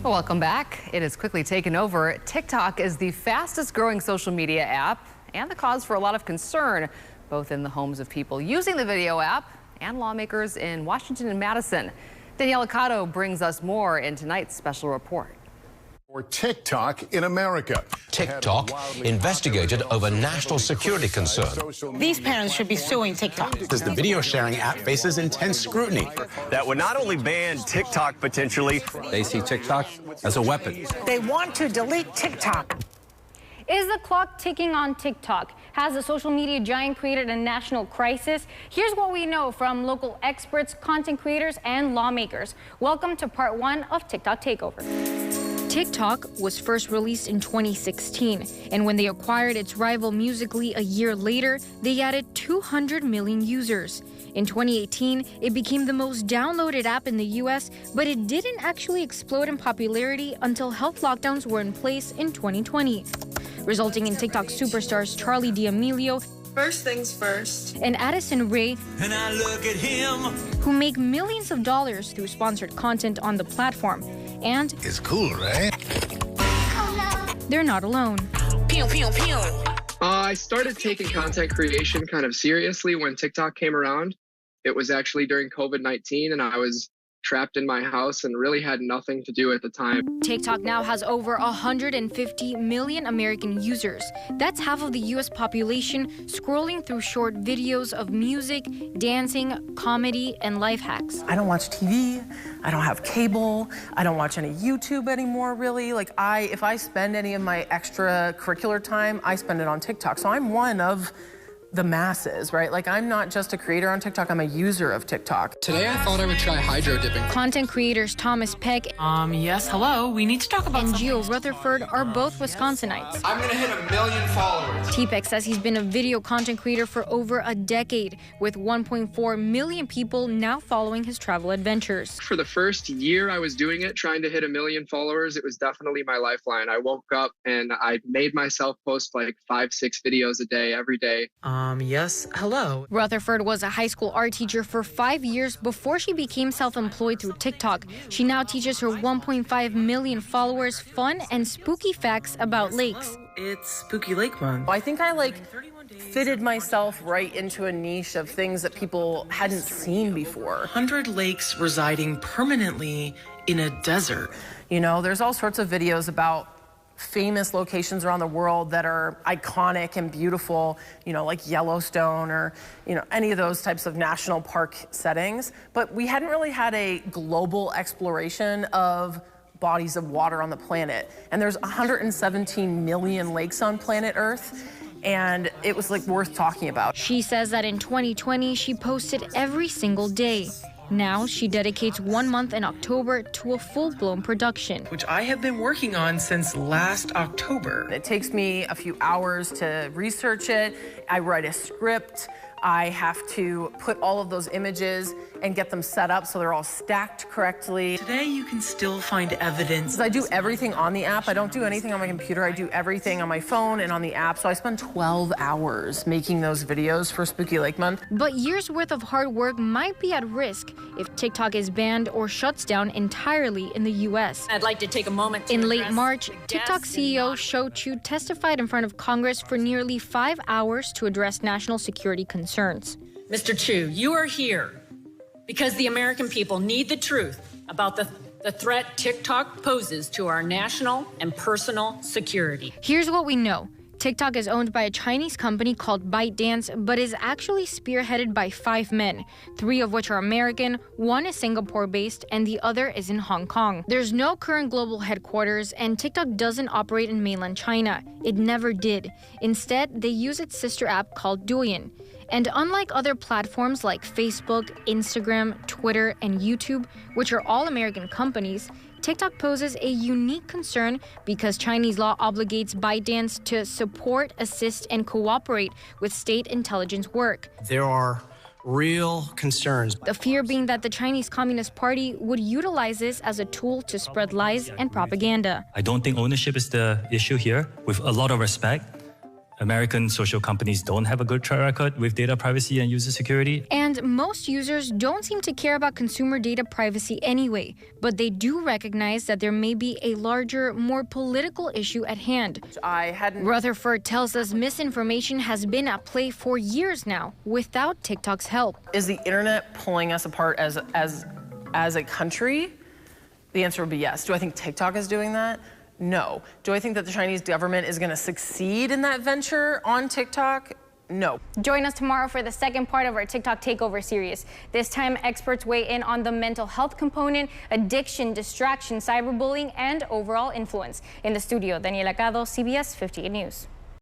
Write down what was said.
Well, welcome back. It has quickly taken over. TikTok is the fastest growing social media app and the cause for a lot of concern, both in the homes of people using the video app and lawmakers in Washington and Madison. Danielle Liccato brings us more in tonight's special report. For TikTok in America. TikTok investigated over national security concerns. These parents should be suing TikTok. Because the video sharing app faces intense scrutiny. That would not only ban TikTok potentially. They see TikTok as a weapon. They want to delete TikTok. Is the clock ticking on TikTok? Has the social media giant created a national crisis? Here's what we know from local experts, content creators, and lawmakers. Welcome to part one of TikTok Takeover. TikTok was first released in 2016, and when they acquired its rival Musical.ly a year later, they added 200 million users. In 2018, it became the most downloaded app in the U.S., but it didn't actually explode in popularity until health lockdowns were in place in 2020, resulting in TikTok superstars Charli D'Amelio, First things first, and Addison Rae, and I look at him, who make millions of dollars through sponsored content on the platform. And it's cool, right? They're not alone. Pew, pew, pew. I started taking content creation kind of seriously when TikTok came around. It was actually during COVID-19, and I was trapped in my house and really had nothing to do at the time. TikTok now has over 150 million American users. That's half of the U.S. population scrolling through short videos of music, dancing, comedy, and life hacks. I don't watch TV. I don't have cable. I don't watch any YouTube anymore, really. If I spend any of my extracurricular time, I spend it on TikTok. So I'm one of the masses, right? I'm not just a creator on TikTok, I'm a user of TikTok. Today I thought I would try hydro dipping. Content creators Thomas Peck Yes, hello. We need to talk about and Gio Rutherford are both Wisconsinites. I'm gonna hit 1 million followers. T-Peck says he's been a video content creator for over a decade, with 1.4 million people now following his travel adventures. For the first year I was doing it, trying to hit 1 million followers, it was definitely my lifeline. I woke up and I made myself post 5-6 videos a day, every day. Yes, hello. Rutherford was a high school art teacher for 5 years before she became self-employed through TikTok. She now teaches her 1.5 million followers fun and spooky facts about lakes. It's Spooky Lake Month. I think I fitted myself right into a niche of things that people hadn't seen before. 100 lakes residing permanently in a desert. There's all sorts of videos about famous locations around the world that are iconic and beautiful, like Yellowstone or, any of those types of national park settings. But we hadn't really had a global exploration of bodies of water on the planet. And there's 117 million lakes on planet Earth. And it was worth talking about. She says that in 2020, she posted every single day. Now she dedicates 1 month in October to a full-blown production, which I have been working on since last October. It takes me a few hours to research it. I write a script. I have to put all of those images and get them set up so they're all stacked correctly. Today you can still find evidence. I do everything on the app. I don't do anything on my computer. I do everything on my phone and on the app. So I spend 12 hours making those videos for Spooky Lake Month. But years worth of hard work might be at risk if TikTok is banned or shuts down entirely in the U.S. I'd like to take a moment to In late March, TikTok CEO Shou Chew testified in front of Congress for nearly 5 hours to address national security concerns. Mr. Chu, you are here because the American people need the truth about the threat TikTok poses to our national and personal security. Here's what we know. TikTok is owned by a Chinese company called ByteDance, but is actually spearheaded by 5 men, 3 of which are American, 1 is Singapore-based, and the other is in Hong Kong. There's no current global headquarters, and TikTok doesn't operate in mainland China. It never did. Instead, they use its sister app called Douyin. And unlike other platforms like Facebook, Instagram, Twitter, and YouTube, which are all American companies, TikTok poses a unique concern because Chinese law obligates ByteDance to support, assist, and cooperate with state intelligence work. There are real concerns. The fear being that the Chinese Communist Party would utilize this as a tool to spread lies and propaganda. I don't think ownership is the issue here. With a lot of respect, American social companies don't have a good track record with data privacy and user security. And most users don't seem to care about consumer data privacy anyway, but they do recognize that there may be a larger, more political issue at hand. Rutherford tells us misinformation has been at play for years now without TikTok's help. Is the internet pulling us apart as a country? The answer would be yes. Do I think TikTok is doing that? No. Do I think that the Chinese government is going to succeed in that venture on TikTok? No. Join us tomorrow for the second part of our TikTok Takeover series. This time, experts weigh in on the mental health component, addiction, distraction, cyberbullying, and overall influence. In the studio, Daniela Cado, CBS 58 News.